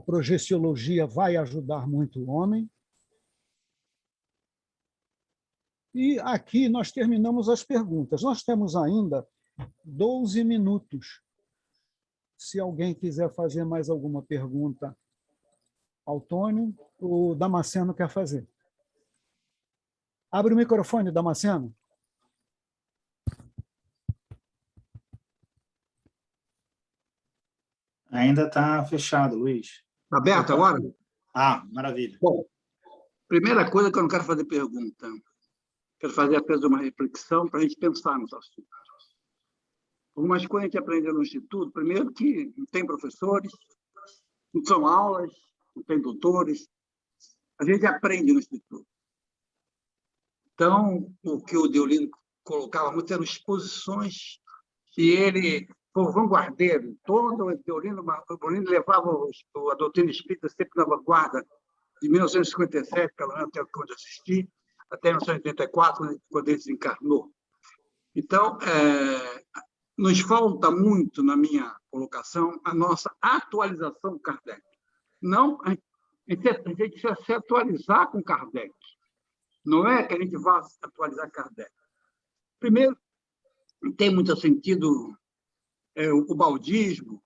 projeciologia vai ajudar muito o homem. E aqui nós terminamos as perguntas. Nós temos ainda 12 minutos. Se alguém quiser fazer mais alguma pergunta ao Tônio, o Damasceno quer fazer. Abre o microfone, Damasceno. Ainda está fechado, Luiz. Está aberto agora? Maravilha. Bom, primeira coisa que eu não quero fazer pergunta. Quero fazer apenas uma reflexão para a gente pensar nos assuntos. Algumas coisas que a gente aprendeu no Instituto, primeiro que não tem professores, não são aulas, não tem doutores, a gente aprende no Instituto. Então, o que o Deolino colocava muito eram exposições, e ele foi vanguardeiro. Todo o Deolino levava a doutrina espírita sempre na vanguarda, de 1957, pelo menos até onde eu assisti, até 1984, quando ele desencarnou. Então, nos falta muito, na minha colocação, a nossa atualização Kardec. Não, a gente precisa se atualizar com Kardec. Não é que a gente vá atualizar Kardec. Primeiro, tem muito sentido o baldismo,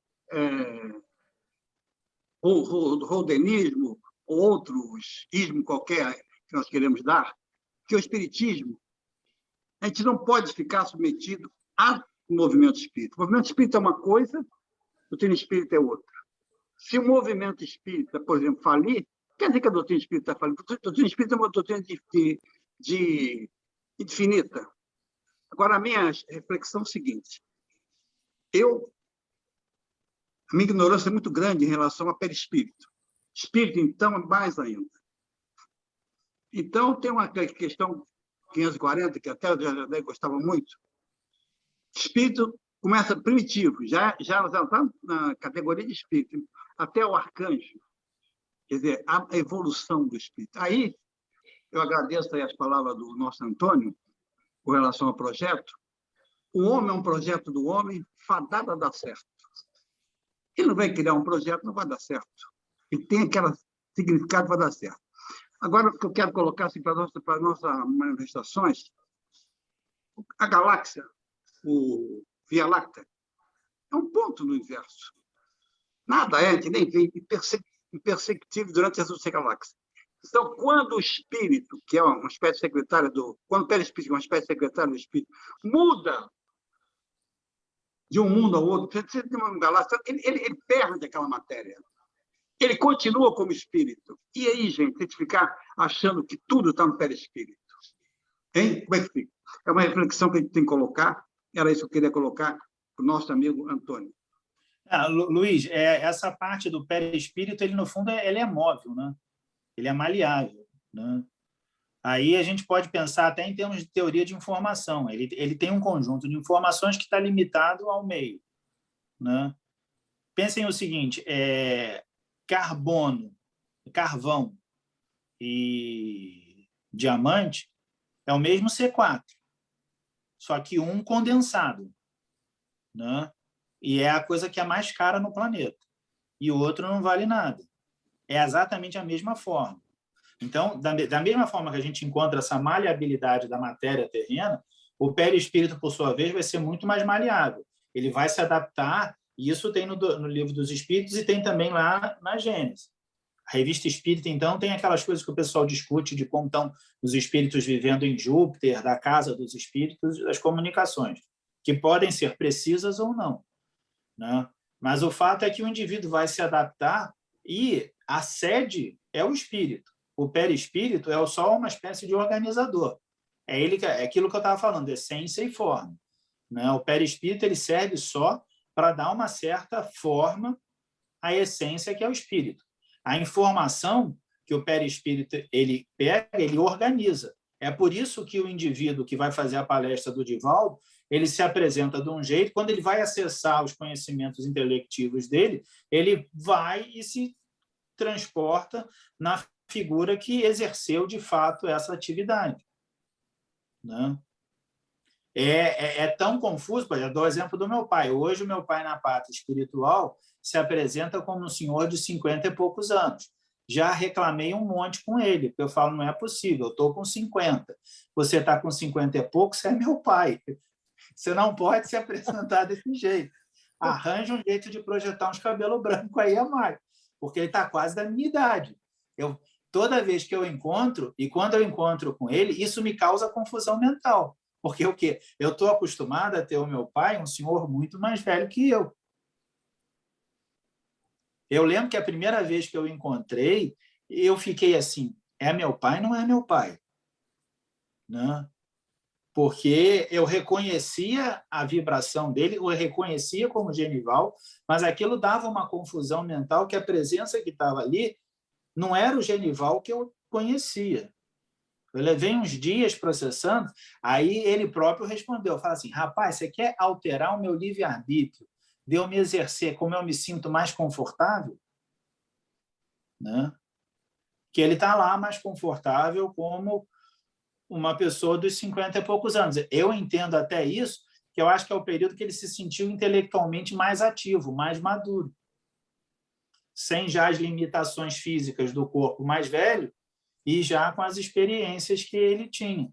o rodenismo, ou outros ismos qualquer que nós queremos dar, que o espiritismo, a gente não pode ficar submetido ao movimento espírita. O movimento espírita é uma coisa, o doutrina espírita é outra. Se o movimento espírita, por exemplo, falir, quer dizer que a doutrina espírita está falindo. A doutrina espírita é uma doutrina de infinita. Agora, a minha reflexão é a seguinte. A minha ignorância é muito grande em relação ao perispírito. Espírito, então, é mais ainda. Então, tem uma questão 540, que até o Jardel gostava muito. Espírito começa primitivo, já está na categoria de espírito, até o arcanjo. Quer dizer, a evolução do espírito. Aí, eu agradeço aí as palavras do nosso Antônio, com relação ao projeto. O homem é um projeto do homem, fadado a dar certo. Ele não vai criar um projeto, não vai dar certo. Ele tem aquele significado, vai dar certo. Agora, o que eu quero colocar assim, para as nossas manifestações, a galáxia, o Via Láctea, é um ponto no universo. Nada é, a gente nem vê, imperceptível durante essa galáxia. Então, quando o espírito, que é uma espécie secretária quando o perispírito, uma espécie secretária do espírito, muda de um mundo ao outro, você tem uma galáxia, ele perde aquela matéria. Ele continua como espírito. E aí, gente, a gente ficar achando que tudo está no perispírito. Hein? Como é que fica? É uma reflexão que a gente tem que colocar. Era isso que eu queria colocar para o nosso amigo Antônio. Luiz, essa parte do perispírito, ele, no fundo, ele é móvel, né? Ele é maleável, né? Aí a gente pode pensar até em termos de teoria de informação. Ele tem um conjunto de informações que está limitado ao meio, né? Pensem o seguinte, carvão e diamante é o mesmo C4, só que um condensado, né? E é a coisa que é mais cara no planeta. E o outro não vale nada. É exatamente a mesma forma. Então, da mesma forma que a gente encontra essa maleabilidade da matéria terrena, o perispírito, por sua vez, vai ser muito mais maleável. Ele vai se adaptar, e isso tem no Livro dos Espíritos e tem também lá na Gênesis. A Revista Espírita, então, tem aquelas coisas que o pessoal discute de como estão os espíritos vivendo em Júpiter, da casa dos espíritos, das comunicações, que podem ser precisas ou não, né? Mas o fato é que o indivíduo vai se adaptar e a sede é o espírito. O perispírito é só uma espécie de organizador. É aquilo que eu estava falando, essência e forma, né? O perispírito ele serve só para dar uma certa forma à essência que é o espírito. A informação que o perispírito ele pega, ele organiza. É por isso que o indivíduo que vai fazer a palestra do Divaldo, ele se apresenta de um jeito, quando ele vai acessar os conhecimentos intelectivos dele, ele vai e se transporta na figura que exerceu, de fato, essa atividade, né? É tão confuso, eu dou o exemplo do meu pai. Hoje, o meu pai, na pátria espiritual, se apresenta como um senhor de 50 e poucos anos. Já reclamei um monte com ele, porque eu falo, não é possível, eu estou com 50. Você está com 50 e pouco, você é meu pai. Você não pode se apresentar desse jeito. Arranja um jeito de projetar uns cabelos brancos aí a mais, porque ele está quase da minha idade. Toda vez que eu encontro, e quando eu encontro com ele, isso me causa confusão mental. Porque o quê? Eu estou acostumada a ter o meu pai, um senhor muito mais velho que eu. Eu lembro que a primeira vez que eu encontrei, eu fiquei assim, é meu pai, não é meu pai? Né? Porque eu reconhecia a vibração dele, eu reconhecia como Genival, mas aquilo dava uma confusão mental que a presença que estava ali não era o Genival que eu conhecia. Eu levei uns dias processando, aí ele próprio respondeu, fala assim, rapaz, você quer alterar o meu livre-arbítrio, de eu me exercer como eu me sinto mais confortável? Né? Que ele está lá mais confortável como uma pessoa dos 50 e poucos anos. Eu entendo até isso, que eu acho que é o período que ele se sentiu intelectualmente mais ativo, mais maduro, sem já as limitações físicas do corpo mais velho e já com as experiências que ele tinha.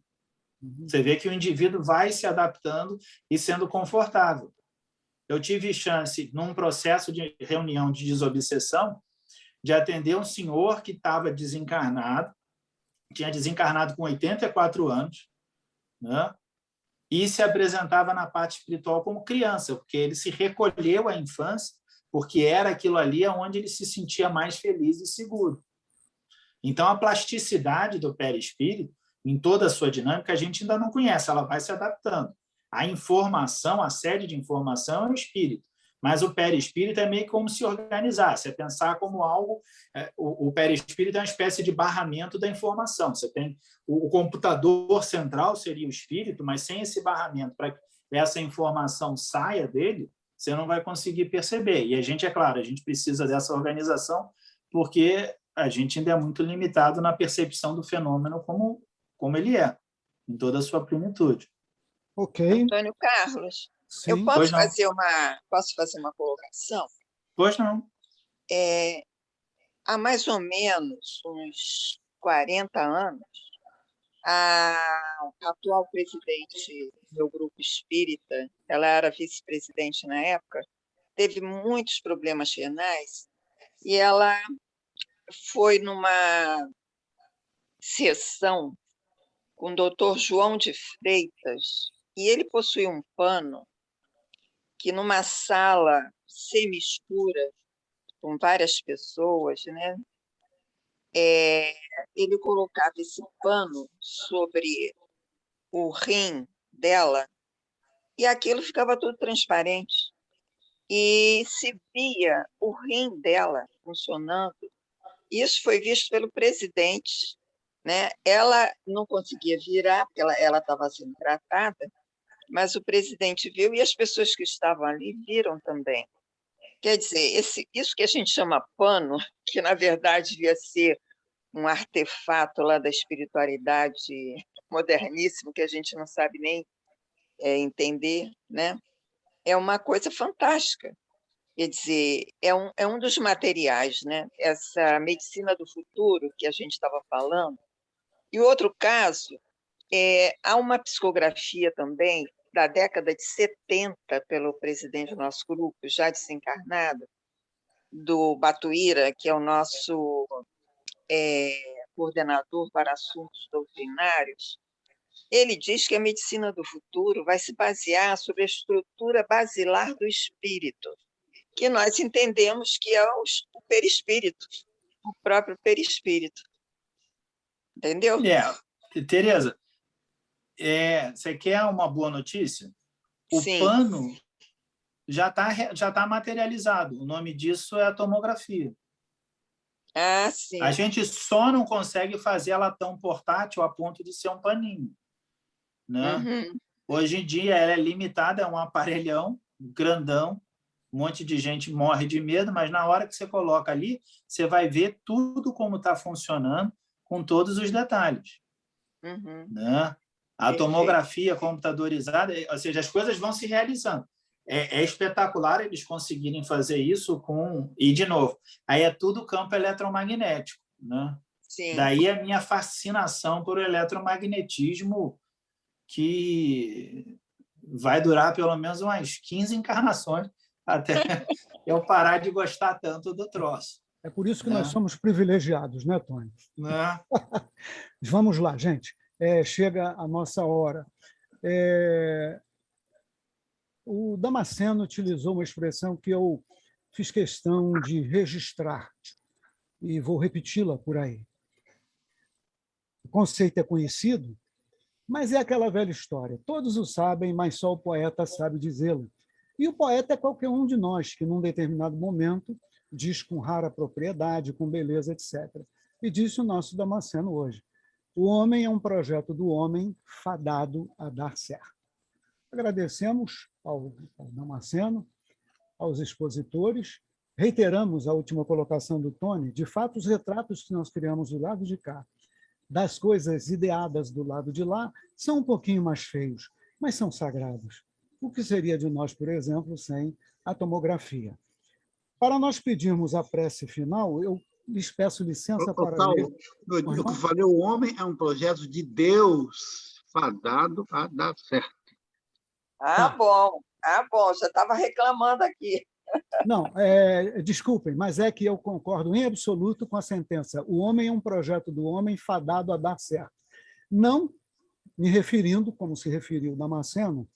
Você vê que o indivíduo vai se adaptando e sendo confortável. Eu tive chance, num processo de reunião de desobsessão, de atender um senhor que estava desencarnado, tinha desencarnado com 84 anos, né? E se apresentava na parte espiritual como criança, porque ele se recolheu à infância, porque era aquilo ali onde ele se sentia mais feliz e seguro. Então, a plasticidade do perispírito, em toda a sua dinâmica, a gente ainda não conhece, ela vai se adaptando. A informação, a sede de informação é o espírito, mas o perispírito é meio como se organizasse, é pensar como algo... O perispírito é uma espécie de barramento da informação. Você tem o computador central, seria o espírito, mas sem esse barramento, para que essa informação saia dele, você não vai conseguir perceber. E a gente, é claro, a gente precisa dessa organização, porque a gente ainda é muito limitado na percepção do fenômeno como ele é, em toda a sua plenitude. Ok. Antônio Carlos, Sim. eu posso fazer uma colocação? Pois não. Há mais ou menos uns 40 anos, a atual presidente do meu grupo espírita, ela era vice-presidente na época, teve muitos problemas renais e ela foi numa sessão com o doutor João de Freitas, e ele possuía um pano que, numa sala semi-escura, com várias pessoas, né, ele colocava esse pano sobre o rim dela, e aquilo ficava tudo transparente. E se via o rim dela funcionando. Isso foi visto pelo presidente, né? Ela não conseguia virar, porque ela estava sendo tratada, mas o presidente viu e as pessoas que estavam ali viram também. Quer dizer, isso que a gente chama pano, que na verdade devia ser um artefato lá da espiritualidade moderníssimo, que a gente não sabe nem entender, né? É uma coisa fantástica. Quer dizer, é um dos materiais, né? Essa medicina do futuro que a gente estava falando. E outro caso, há uma psicografia também da década de 70, pelo presidente do nosso grupo, já desencarnado, do Batuíra, que é o nosso coordenador para assuntos doutrinários. Ele diz que a medicina do futuro vai se basear sobre a estrutura basilar do espírito, que nós entendemos que é o perispírito, o próprio perispírito. Entendeu? Tereza, você quer uma boa notícia? O Sim. pano já tá materializado. O nome disso é a tomografia. Ah, sim. A gente só não consegue fazer ela tão portátil a ponto de ser um paninho, né? Uhum. Hoje em dia ela é limitada, é um aparelhão grandão, um monte de gente morre de medo, mas na hora que você coloca ali, você vai ver tudo como está funcionando, com todos os detalhes. Uhum. Né? A tomografia computadorizada, ou seja, as coisas vão se realizando. É espetacular eles conseguirem fazer isso E, de novo, aí é tudo campo eletromagnético. Né? Sim. Daí a minha fascinação por eletromagnetismo, que vai durar pelo menos umas 15 encarnações até eu parar de gostar tanto do troço. É por isso que nós somos privilegiados, né, Tony? Né? Vamos lá, gente. Chega a nossa hora. O Damasceno utilizou uma expressão que eu fiz questão de registrar e vou repeti-la por aí. O conceito é conhecido, mas é aquela velha história. Todos o sabem, mas só o poeta sabe dizê-lo. E o poeta é qualquer um de nós que, num determinado momento, diz com rara propriedade, com beleza, etc. E disse o nosso Damasceno hoje. O homem é um projeto do homem fadado a dar certo. Agradecemos ao Damasceno, aos expositores, reiteramos a última colocação do Tony, de fato, os retratos que nós criamos do lado de cá, das coisas ideadas do lado de lá, são um pouquinho mais feios, mas são sagrados. O que seria de nós, por exemplo, sem a tomografia? Para nós pedirmos a prece final, eu lhes peço licença para ler. Saulo, eu que falei, o homem é um projeto de Deus fadado a dar certo. Ah, bom. Ah, bom. Já estava reclamando aqui. Não, desculpem, mas é que eu concordo em absoluto com a sentença. O homem é um projeto do homem fadado a dar certo. Não me referindo, como se referiu Damasceno,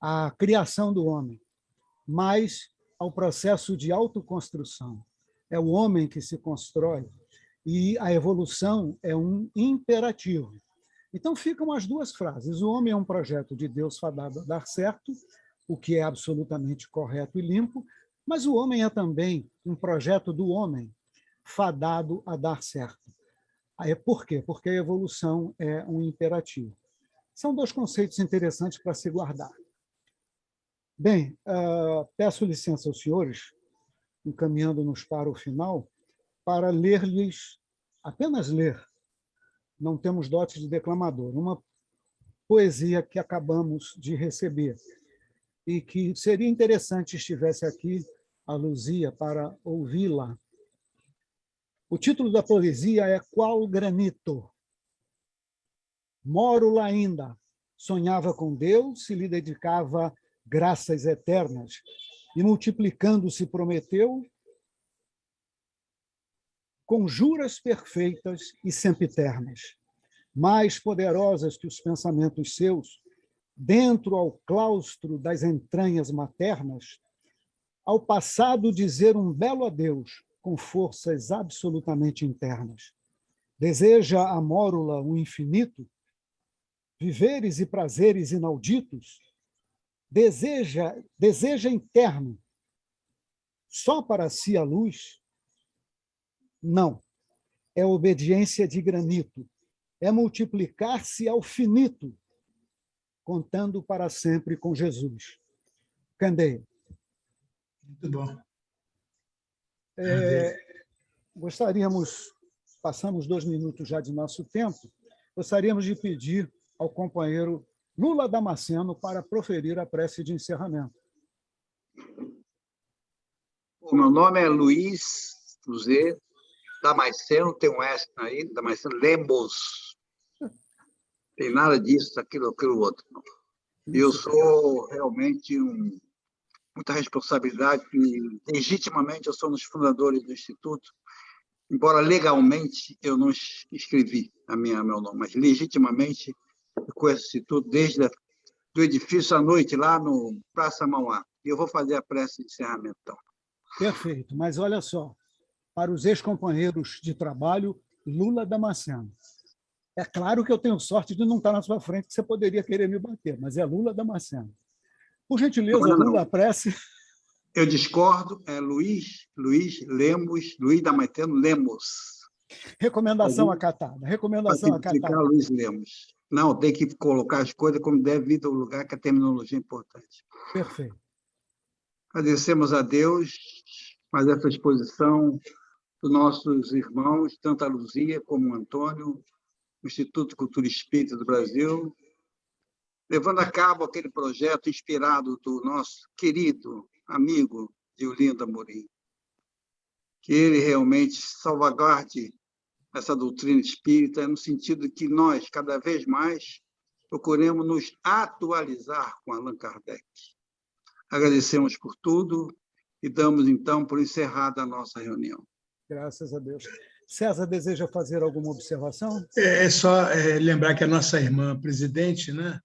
à criação do homem, mas ao processo de autoconstrução. É o homem que se constrói e a evolução é um imperativo. Então, ficam as duas frases. O homem é um projeto de Deus fadado a dar certo, o que é absolutamente correto e limpo, mas o homem é também um projeto do homem fadado a dar certo. Por quê? Porque a evolução é um imperativo. São dois conceitos interessantes para se guardar. Bem, peço licença aos senhores, encaminhando-nos para o final, para ler-lhes, apenas ler, não temos dote de declamador, uma poesia que acabamos de receber e que seria interessante estivesse aqui a Luzia para ouvi-la. O título da poesia é Qual Granito? Moro lá ainda, sonhava com Deus e lhe dedicava graças eternas, e multiplicando-se prometeu conjuras perfeitas e sempiternas, mais poderosas que os pensamentos seus, dentro ao claustro das entranhas maternas, ao passado dizer um belo adeus com forças absolutamente internas. Deseja a mórula o infinito, viveres e prazeres inauditos, deseja interno, só para si a luz? Não, é obediência de granito, é multiplicar-se ao finito, contando para sempre com Jesus. Candeia. Muito bom. Passamos 2 minutos já de nosso tempo, gostaríamos de pedir ao companheiro Lula Damasceno para proferir a prece de encerramento. O meu nome é Luiz José Damasceno, tem um S aí, Damasceno Lemos. Tem nada disso, aquilo outro. Eu sou realmente muita responsabilidade, e legitimamente eu sou um dos fundadores do Instituto, embora legalmente eu não escrevi meu nome, mas legitimamente eu conheço o Instituto desde do edifício à noite, lá no Praça Mauá. E eu vou fazer a prece de encerramento, então. Perfeito, mas olha só, para os ex-companheiros de trabalho, Lula Damasceno. É claro que eu tenho sorte de não estar na sua frente, que você poderia querer me bater, mas é Lula Damasceno. Por gentileza, não. Lula, a prece. Eu discordo, é Luiz Lemos, Luiz Damasceno Lemos. Recomendação acatada. Recomendação acatada. Luiz Lemos. Não, tem que colocar as coisas como deve vir do lugar, que a terminologia é importante. Perfeito. Agradecemos a Deus mais essa exposição dos nossos irmãos, tanto a Luzia como o Antônio, o Instituto de Cultura Espírita do Brasil, levando a cabo aquele projeto inspirado do nosso querido amigo Diolindo Amorim. Que ele realmente salvaguarde essa doutrina espírita, no sentido que nós, cada vez mais, procuremos nos atualizar com Allan Kardec. Agradecemos por tudo e damos, então, por encerrada a nossa reunião. Graças a Deus. César, deseja fazer alguma observação? É só lembrar que a nossa irmã presidente, né,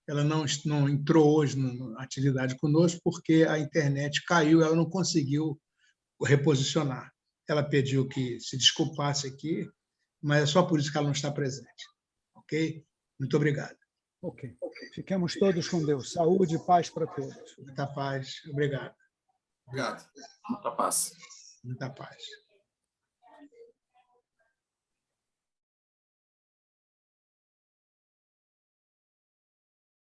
ela não entrou hoje na atividade conosco porque a internet caiu, ela não conseguiu reposicionar. Ela pediu que se desculpasse aqui, mas é só por isso que ela não está presente. Ok? Muito obrigado. Ok. Fiquemos todos com Deus. Saúde e paz para todos. Muita paz. Obrigado. Obrigado. Muita paz. Muita paz.